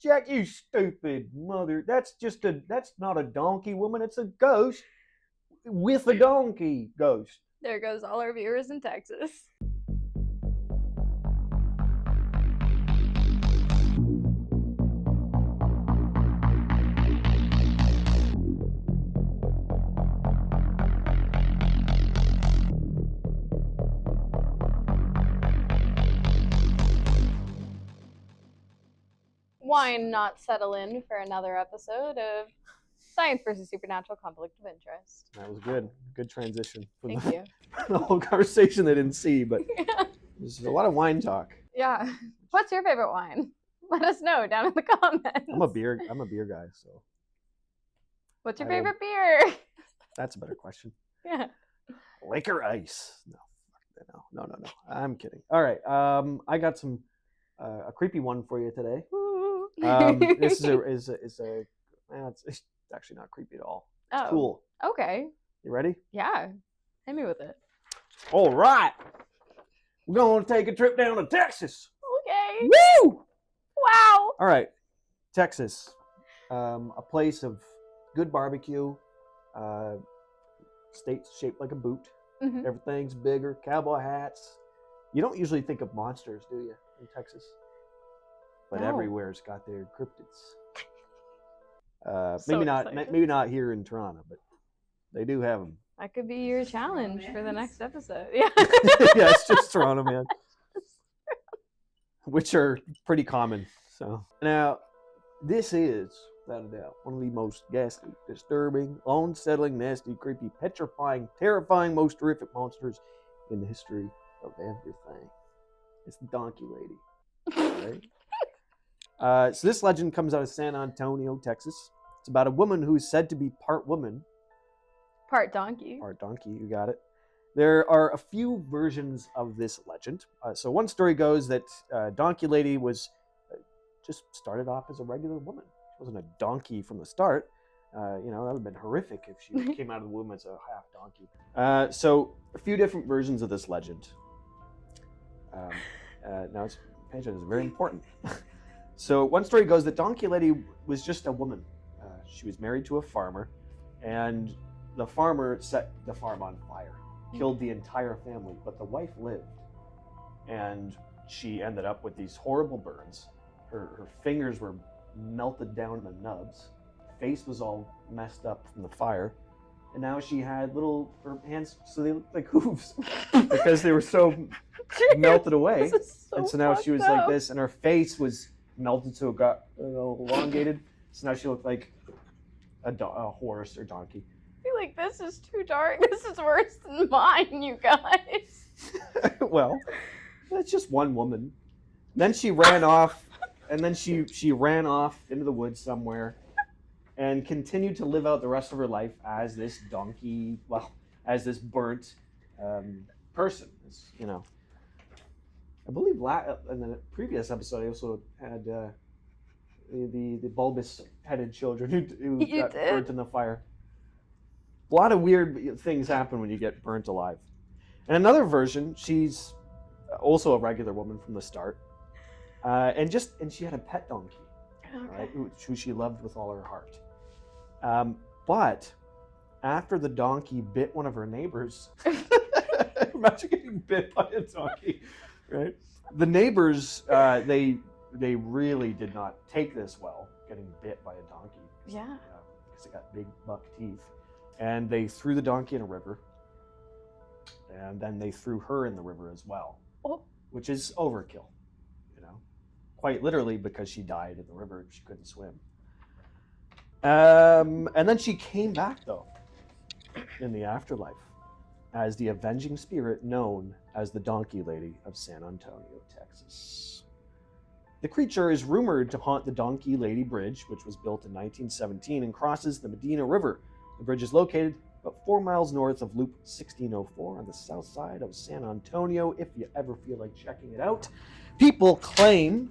Jack, you stupid mother. That's not a donkey woman. It's a ghost with a donkey ghost. There goes all our viewers in Texas. Why not settle in for another episode of Science versus Supernatural Conflict of Interest? That was good. Good transition from Thank you. the whole conversation they didn't see, but there's a lot of wine talk. Yeah. What's your favorite wine? Let us know down in the comments. I'm a beer guy, so. What's your favorite beer? That's a better question. Yeah. Laker Ice. No. I'm kidding. All right. I got some a creepy one for you today. This is it's actually not creepy at all. It's cool. Okay. You ready? Yeah. Hit me with it. All right. We're going to take a trip down to Texas. Okay. Woo! Wow. All right. Texas. A place of good barbecue. State's shaped like a boot. Mm-hmm. Everything's bigger. Cowboy hats. You don't usually think of monsters, do you, in Texas? But everywhere's got their cryptids. Maybe not here in Toronto, but they do have them. That could be your challenge for the next episode. Yeah. Yeah, it's just Toronto, man. Which are pretty common. So now, this is, without a doubt, one of the most ghastly, disturbing, unsettling, nasty, creepy, petrifying, terrifying, most horrific monsters in the history of everything. It's the Donkey Lady. Right? So this legend comes out of San Antonio, Texas. It's about a woman who is said to be part woman. Part donkey. Part donkey, you got it. There are a few versions of this legend. So one story goes that Donkey Lady was just started off as a regular woman. She wasn't a donkey from the start. That would have been horrific if she came out of the womb as a half donkey. So a few different versions of this legend. Now, attention is very important. So one story goes that Donkey Lady was just a woman. She was married to a farmer, and the farmer set the farm on fire, killed the entire family, but the wife lived. And she ended up with these horrible burns. Her fingers were melted down to the nubs. Face was all messed up from the fire. And now she had her hands, so they looked like hooves because they were so melted away. And so now she was like this, and her face was melted so it got elongated. So now she looked like a horse or donkey. I feel like this is too dark. This is worse than mine, you guys. Well, that's just one woman. Then she ran off, and then she ran off into the woods somewhere and continued to live out the rest of her life as this donkey, as this burnt person. I believe in the previous episode I also had the bulbous-headed children who got burnt in the fire. A lot of weird things happen when you get burnt alive. And another version, she's also a regular woman from the start, and she had a pet donkey, right, who she loved with all her heart. But after the donkey bit one of her neighbors, imagine getting bit by a donkey, right? The neighbors, they really did not take this well, getting bit by a donkey. Yeah. Because it got big buck teeth. And they threw the donkey in a river. And then they threw her in the river as well. Oh. Which is overkill, quite literally, because she died in the river and she couldn't swim. And then she came back, though, in the afterlife as the avenging spirit known as the Donkey Lady of San Antonio, Texas. The creature is rumored to haunt the Donkey Lady Bridge, which was built in 1917 and crosses the Medina River. The bridge is located about 4 miles north of Loop 1604 on the south side of San Antonio, if you ever feel like checking it out. People claim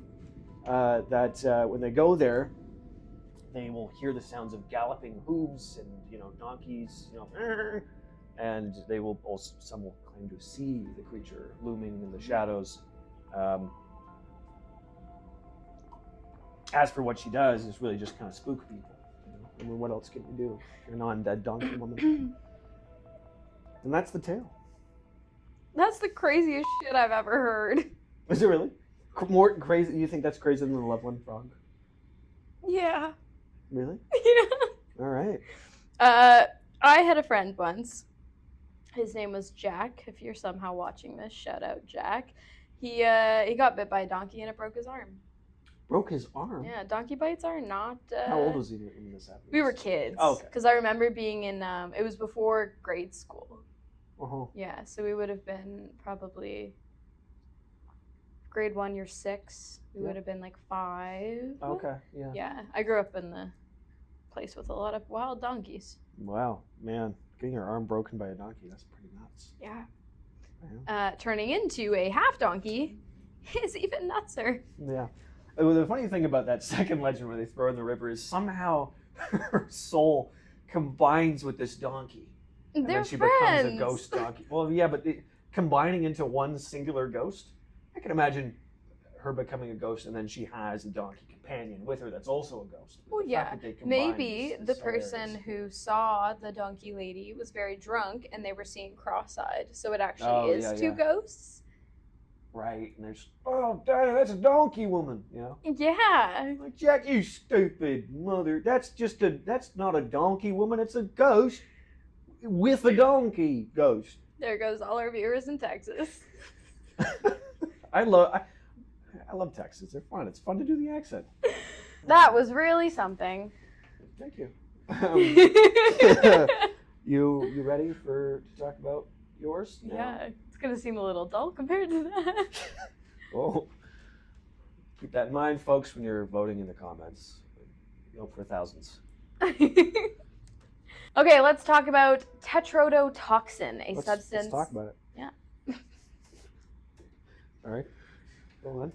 that when they go there, they will hear the sounds of galloping hooves and donkeys, and some will claim to see the creature looming in the shadows. as for what she does, it's really just kind of spook people. I mean, what else can you do if you're an undead donkey woman? And that's the tale. That's the craziest shit I've ever heard. Is it really? More crazy? You think that's crazier than the Loveland frog? Yeah. Really? Yeah. All right. I had a friend once. His name was Jack. If you're somehow watching this, shout out Jack. He got bit by a donkey and it broke his arm. Broke his arm? Yeah, donkey bites are not... How old was he when this happened? We were kids. Oh, okay. Because I remember being in... it was before grade school. Uh-huh. Yeah, so we would have been probably... grade 1, year 6. We would have been like 5. Okay, yeah. Yeah, I grew up in the place with a lot of wild donkeys. Wow, man. Getting your arm broken by a donkey, that's pretty nuts. Yeah. Yeah. Turning into a half donkey is even nutser. Yeah. Well, the funny thing about that second legend where they throw her in the river is somehow her soul combines with this donkey. And They're then she friends. becomes a ghost donkey. Well, yeah, but combining into one singular ghost, I can imagine her becoming a ghost and then she has a donkey companion with her that's also a ghost. Well, The yeah. fact that they combine Maybe is the person hilarious. who saw the donkey lady was very drunk and they were seeing cross-eyed. So it actually Oh, is yeah, two yeah. ghosts. Right, and there's, oh, dang, that's a donkey woman, you know? Yeah. Like, Jack, you stupid mother. That's not a donkey woman, it's a ghost with a donkey ghost. There goes all our viewers in Texas. I love Texas. They're fun. It's fun to do the accent. That was really something. Thank you. You ready to talk about yours? now? Yeah, it's gonna seem a little dull compared to that. Well, keep that in mind, folks, when you're voting in the comments. You hope for thousands. Okay, let's talk about tetrodotoxin, a substance. Let's talk about it. Yeah. All right. Go on.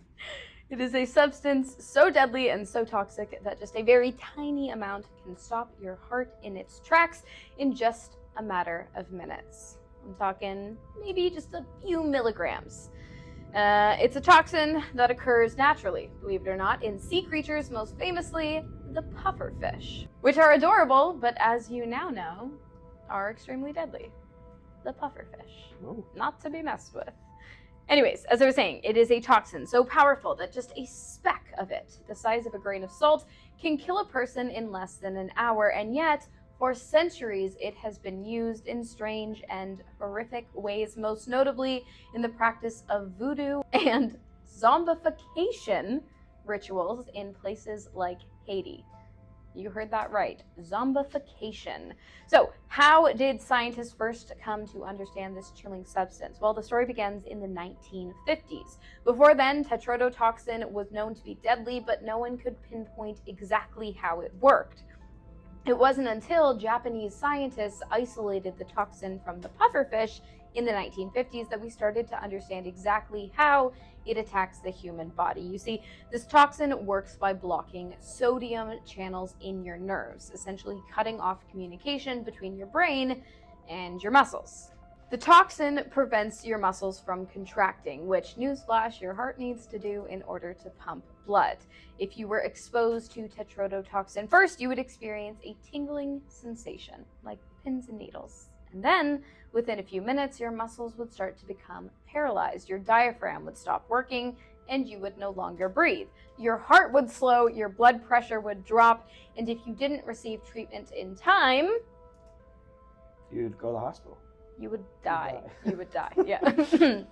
It is a substance so deadly and so toxic that just a very tiny amount can stop your heart in its tracks in just a matter of minutes. I'm talking maybe just a few milligrams. It's a toxin that occurs naturally, believe it or not, in sea creatures, most famously the pufferfish, which are adorable, but as you now know, are extremely deadly. The pufferfish. Oh. Not to be messed with. Anyways, as I was saying, it is a toxin so powerful that just a speck of it, the size of a grain of salt, can kill a person in less than an hour, and yet, for centuries, it has been used in strange and horrific ways, most notably in the practice of voodoo and zombification rituals in places like Haiti. You heard that right, zombification. So, how did scientists first come to understand this chilling substance? Well, the story begins in the 1950s. Before then, tetrodotoxin was known to be deadly, but no one could pinpoint exactly how it worked. It wasn't until Japanese scientists isolated the toxin from the pufferfish in the 1950s that we started to understand exactly how it attacks the human body. You see, this toxin works by blocking sodium channels in your nerves, essentially cutting off communication between your brain and your muscles. The toxin prevents your muscles from contracting, which, newsflash, your heart needs to do in order to pump blood. If you were exposed to tetrodotoxin first, you would experience a tingling sensation, like pins and needles. And then, within a few minutes, your muscles would start to become paralyzed. Your diaphragm would stop working, and you would no longer breathe. Your heart would slow, your blood pressure would drop, and if you didn't receive treatment in time, You'd go to the hospital. you would die. You would die, yeah.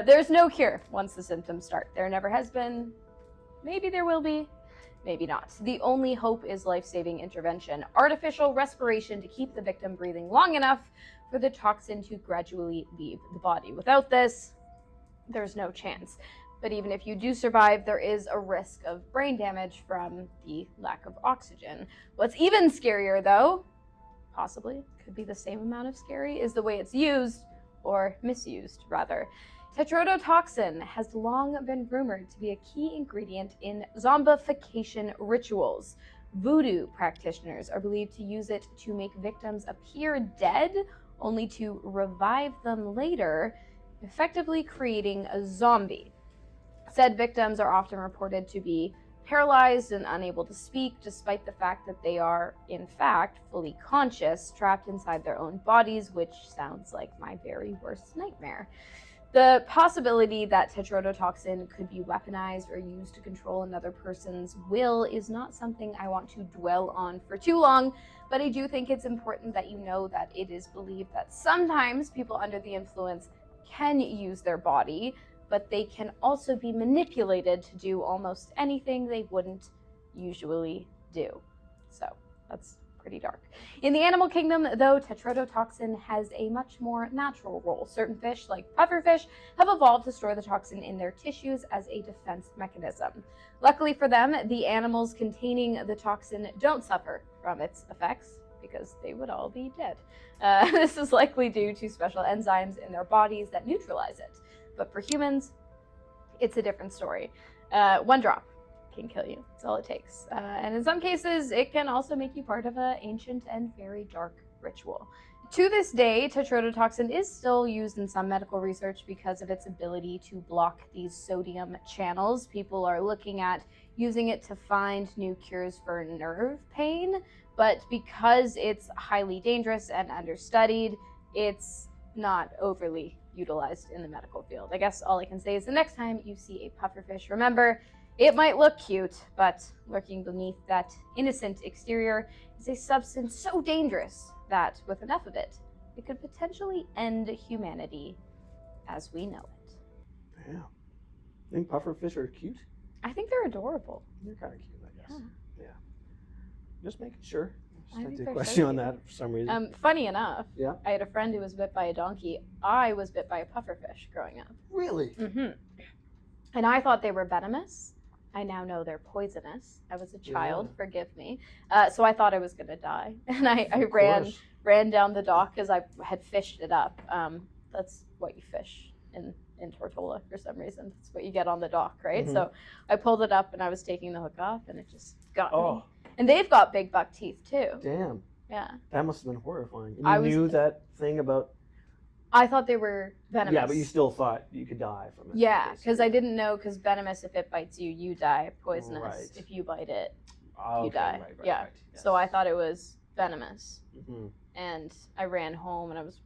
There's no cure once the symptoms start. There never has been. Maybe there will be. Maybe not. The only hope is life-saving intervention, artificial respiration to keep the victim breathing long enough for the toxin to gradually leave the body. Without this, there's no chance. But even if you do survive, there is a risk of brain damage from the lack of oxygen. What's even scarier, though, possibly could be the same amount of scary, is the way it's used, or misused, rather. Tetrodotoxin has long been rumored to be a key ingredient in zombification rituals. Voodoo practitioners are believed to use it to make victims appear dead, only to revive them later, effectively creating a zombie. Said victims are often reported to be paralyzed and unable to speak, despite the fact that they are, in fact, fully conscious, trapped inside their own bodies, which sounds like my very worst nightmare. The possibility that tetrodotoxin could be weaponized or used to control another person's will is not something I want to dwell on for too long, but I do think it's important that you know that it is believed that sometimes people under the influence can use their body, but they can also be manipulated to do almost anything they wouldn't usually do. So that's pretty dark. In the animal kingdom, though, tetrodotoxin has a much more natural role. Certain fish, like pufferfish, have evolved to store the toxin in their tissues as a defense mechanism. Luckily for them, the animals containing the toxin don't suffer from its effects, because they would all be dead. This is likely due to special enzymes in their bodies that neutralize it. But for humans, it's a different story. 1 drop can kill you. That's all it takes. And in some cases, it can also make you part of an ancient and very dark ritual. To this day, tetrodotoxin is still used in some medical research because of its ability to block these sodium channels. People are looking at using it to find new cures for nerve pain, but because it's highly dangerous and understudied, it's not overly utilized in the medical field. I guess all I can say is the next time you see a pufferfish, remember, it might look cute, but lurking beneath that innocent exterior is a substance so dangerous that, with enough of it, it could potentially end humanity as we know it. Yeah. I think pufferfish are cute. I think they're adorable. They're kind of cute, I guess. Yeah. Just making sure. I Just think had they're a question so on cute. that for some reason. Funny enough, Yeah. I had a friend who was bit by a donkey. I was bit by a pufferfish growing up. Really? Mm-hmm. And I thought they were venomous. I now know they're poisonous. I was a child, Yeah. forgive me. So I thought I was gonna die, and I Of ran course. down the dock because I had fished it up. That's what you fish in Tortola for some reason. That's what you get on the dock, right? Mhm. So I pulled it up and I was taking the hook off, and it just got me. Oh, And they've got big buck teeth too. damn. Yeah, That must have been horrifying. And I you was- knew that thing about... I thought they were venomous. Yeah, but you still thought you could die from it. Yeah, because I basically. didn't know. Because venomous, if it bites you, you die. Poisonous, Right. if you bite it, Oh, you okay, die. Right, Yeah. Right. Yes. So I thought it was venomous. Hmm. And I ran home and I was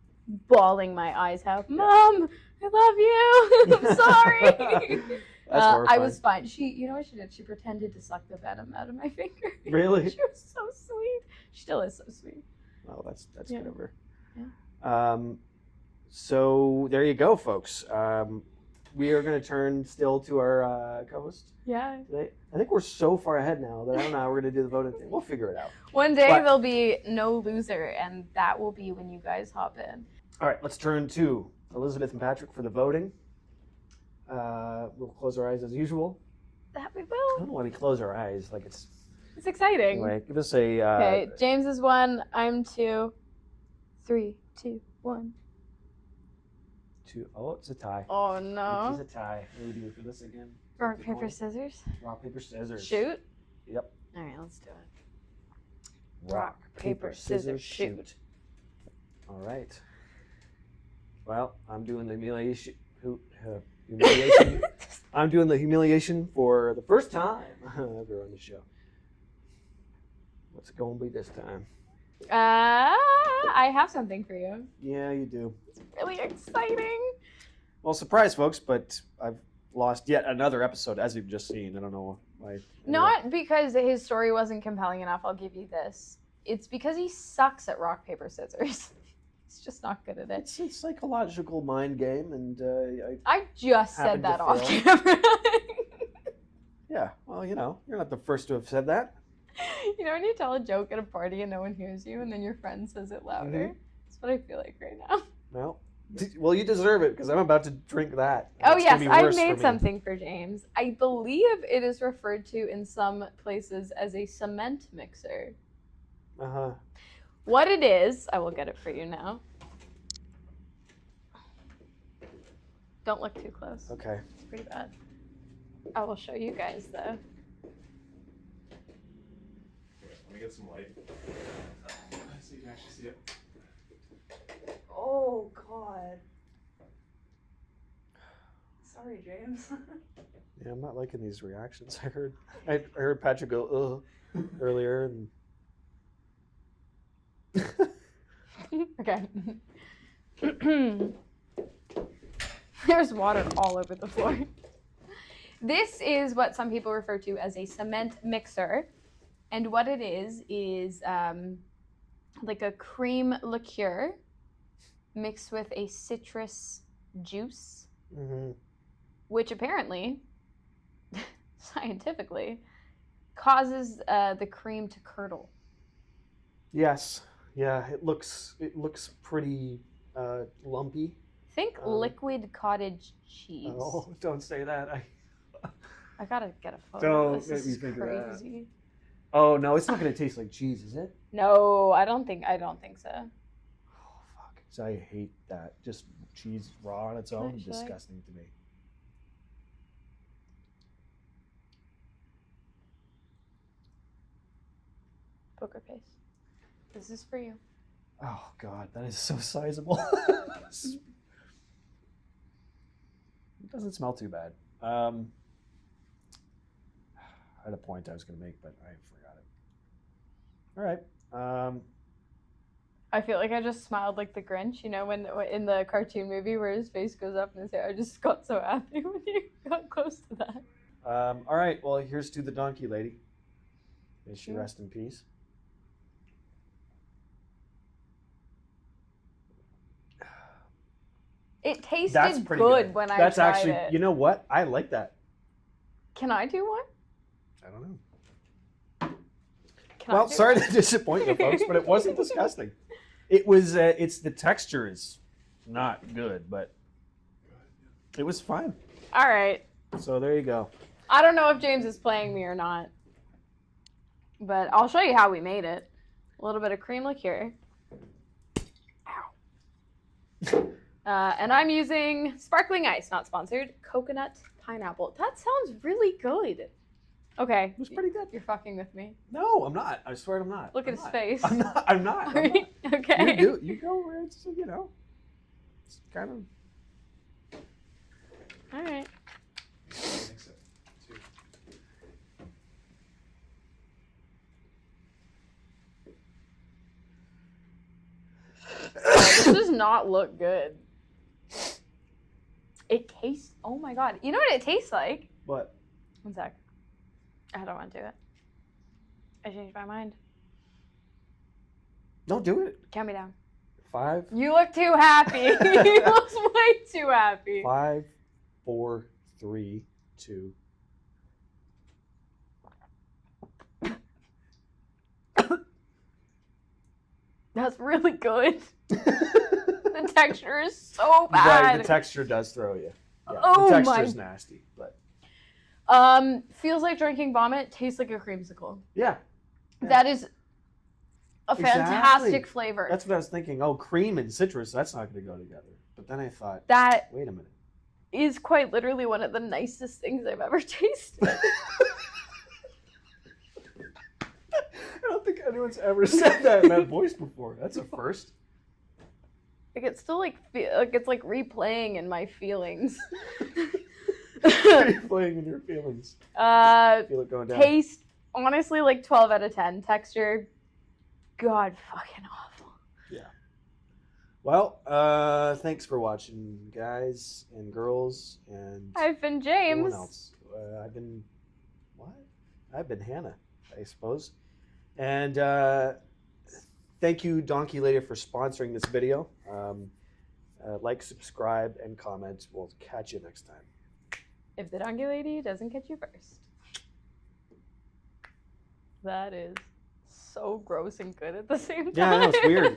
bawling my eyes out. Mom, I love you. I'm sorry. That's I horrifying. was fine. You know what she did? She pretended to suck the venom out of my finger. Really? She was so sweet. She still is so sweet. Oh, that's Yeah. good of her. Yeah. So there you go, folks. We are going to turn still to our co-host Yeah. today. I think we're so far ahead now that I don't know how we're going to do the voting thing. We'll figure it out. One day But- there'll be no loser, and that will be when you guys hop in. All right, let's turn to Elizabeth and Patrick for the voting. We'll close our eyes as usual. That we I will. don't know why we close our eyes. Like it's It's exciting. anyway. Give us a. Okay, James is 1. I'm 2. 3, 2, 1. Two. Oh, it's a tie. Oh It's no. a tie. What do we do for this again? Rock, Flip a paper, coin? scissors. Rock, paper, scissors. Shoot. Yep. All right, let's do it. Rock, paper, scissors, shoot. All right. Well, I'm doing the humiliation. Humiliation. I'm doing the humiliation for the first time ever on the show. What's it going to be this time? I have something for you. Yeah, you do. It's really exciting. Well, surprise, folks, but I've lost yet another episode, as you've just seen. I don't know why. Not because his story wasn't compelling enough, I'll give you this. It's because he sucks at rock, paper, scissors. He's just not good at it. It's a psychological mind game, and I just said Happened that to off fail. camera. yeah, well, you're not the first to have said that. You know when you tell a joke at a party and no one hears you, and then your friend says it louder? Mhm. That's what I feel like right now. Well, you deserve it because I'm about to drink that. Oh It's yes, gonna be I've worse for made me. something for James. I believe it is referred to in some places as a cement mixer. Uh-huh. What it is, I will get it for you now. Don't look too close. Okay. It's pretty bad. I will show you guys though. Let me get some light so you can actually see it. Oh God. Sorry, James. Yeah, I'm not liking these reactions. I heard Patrick go ugh earlier, and Okay. There's water all over the floor. This is what some people refer to as a cement mixer. And what it is like a cream liqueur mixed with a citrus juice, which apparently, scientifically, causes the cream to curdle. yes, yeah, it looks pretty lumpy. Think liquid cottage cheese. Oh, don't say that. I gotta get a photo. Don't This make me is think of that. crazy. Oh no, it's not gonna taste like cheese, is it? No, I don't think so. Oh fuck! So I hate that. Just cheese raw on its own, Should I? disgusting to me. Poker face. This is for you. Oh god, that is so sizable. It doesn't smell too bad. I had a point I was going to make, but I forgot it. All right. I feel like I just smiled like the Grinch, when in the cartoon movie where his face goes up and his hair. I just got so happy when you got close to that. All right. Well, here's to the donkey lady. May she rest in peace. It tasted That's pretty good when I That's tried actually, it. you know what? I like that. Can I do one? I don't know. Can I Well, do sorry one? to disappoint you folks, but it wasn't disgusting. It was. It's the texture is not good, but it was fine. All right. So there you go. I don't know if James is playing me or not, but I'll show you how we made it. A little bit of cream liqueur. Ow. And I'm using sparkling ice, not sponsored, coconut pineapple. That sounds really good. Okay. It was pretty good. You're fucking with me. No, I'm not. I swear I'm not. Look at I'm his not. face. I'm not. I'm not. I'm not. Okay. You go where it's, it's kind of. All right. Mix it, too. This does not look good. It tastes. Oh my god. You know what it tastes like? What? One sec. I don't want to do it. I changed my mind. Don't do it. Count me down. 5, You look too happy. You look way too happy. 5, 4, 3, 2. That's really good. The texture is so Right, bad. the texture does throw you. Yeah, Oh the my- texture's nasty, but Feels like drinking vomit, tastes like a creamsicle. yeah, Yeah. That is a Exactly. fantastic flavor. that's what I was thinking. Oh, cream and citrus, that's not going to go together. But then I thought, That wait a minute. is quite literally one of the nicest things I've ever tasted. I don't think anyone's ever said that in that voice before. That's a first. Like it's still like it's like replaying in my feelings. Playing in your feelings. Feel it going down. Taste honestly like 12 out of 10. Texture, god fucking awful. Yeah. Well, thanks for watching, guys and girls, and I've been everyone James. else. I've been Hannah, I suppose. And thank you, Donkey Lady, for sponsoring this video. Like, subscribe, and comment. We'll catch you next time. If the donkey lady doesn't catch you first. That is so gross and good at the same time. Yeah, I know, it's weird.